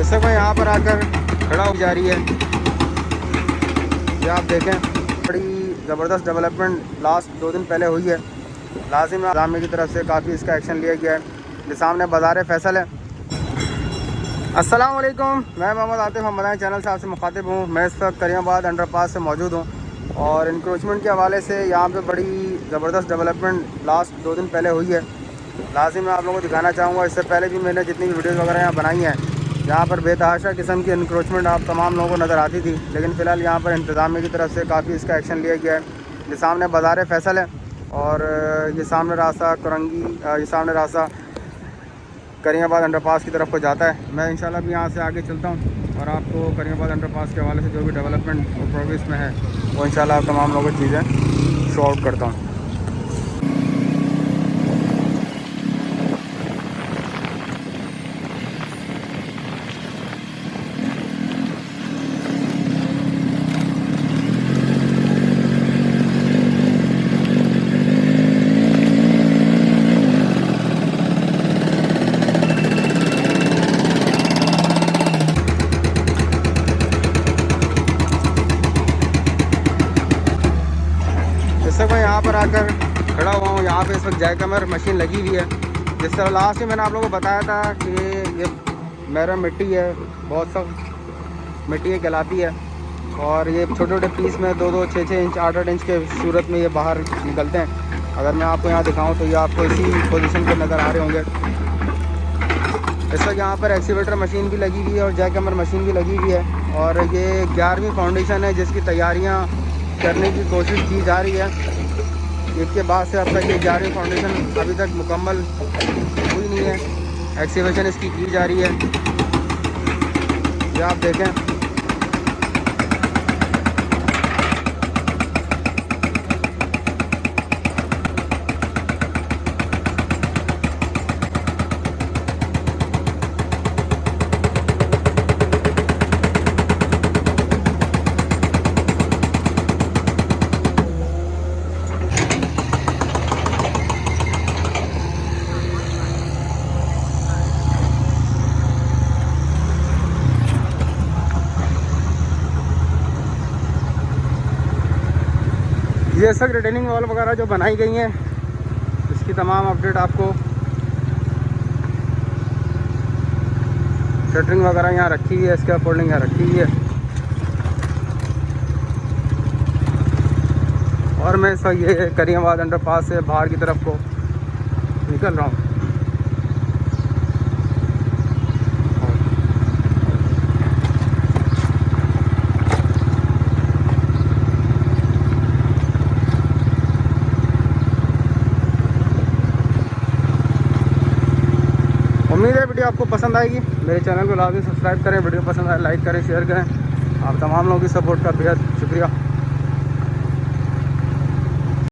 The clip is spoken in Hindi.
जैसे मैं यहाँ पर आकर खड़ा हो जा रही है, ये आप देखें बड़ी ज़बरदस्त डेवलपमेंट लास्ट 2 दिन पहले हुई है। लाजिम इंतज़ामिया की तरफ से काफ़ी इसका एक्शन लिया गया है। ये सामने बाज़ार फैसल है। अस्सलाम वालेकुम, मैं मोहम्मद आतिफ हमदानी चैनल से आपसे मुखातिब हूँ। मैं इस वक्त करीमाबाद अंडरपास से मौजूद हूँ और इंक्रोचमेंट के हवाले से यहाँ पे बड़ी ज़बरदस्त डेवलपमेंट लास्ट 2 दिन पहले हुई है। लाजिम मैं आप लोगों को दिखाना चाहूँगा। इससे पहले भी मैंने जितनी भी वीडियोज़ वगैरह यहाँ बनाई हैं, यहाँ पर बेतहाशा किस्म की इंक्रोचमेंट आप तमाम लोगों को नज़र आती थी, लेकिन फ़िलहाल यहाँ पर इंतज़ामिया की तरफ से काफ़ी इसका एक्शन लिया गया है। ये सामने बाज़ार फैसल है और ये सामने रास्ता करंगी, ये सामने रास्ता करीमाबाद अंडरपास की तरफ को जाता है। मैं इंशाल्लाह भी यहाँ से आगे चलता हूँ और आपको करीमाबाद अंडरपास के हवाले से जो भी डेवलपमेंट और प्रोग्रेस में है वो इंशाल्लाह तमाम लोगों की चीज़ें शो आउट करता हूँ। जैसे मैं यहाँ पर आकर खड़ा हुआ हूँ, यहाँ पे इस वक्त जैकमर मशीन लगी हुई है। जिस तरह लास्ट में मैंने आप लोगों को बताया था कि ये मेरा मिट्टी है, बहुत सख्त मिट्टी है, कहलाती है और ये छोटे छोटे पीस में 2-2, 6-6 इंच, 8-8 इंच के सूरत में ये बाहर निकलते हैं। अगर मैं आपको यहाँ दिखाऊँ तो ये आपको इसी पोजीशन पर नज़र आ रहे होंगे। इस वक्त यहाँ पर एक्सीवेटर मशीन भी लगी हुई है और जैकमर मशीन भी लगी हुई है और ये 11वीं फाउंडेशन है जिसकी तैयारियाँ करने की कोशिश की जा रही है। इसके बाद से अब तक ये 11वीं फाउंडेशन अभी तक मुकम्मल हुई नहीं है, एक्सीवेशन इसकी की जा रही है। ये आप देखें ये सब रिटेनिंग वॉल वगैरह जो बनाई गई हैं इसकी तमाम अपडेट आपको, शटरिंग वगैरह यहाँ रखी हुई है, इसके फोल्डिंग यहाँ रखी हुई है और मैं इस वक्त ये करीमाबाद अंडरपास से बाहर की तरफ को निकल रहा हूँ। उम्मीद है वीडियो आपको पसंद आएगी। मेरे चैनल को लाजमी सब्सक्राइब करें, वीडियो पसंद आए लाइक करें, शेयर करें। आप तमाम लोगों की सपोर्ट का बेहद शुक्रिया।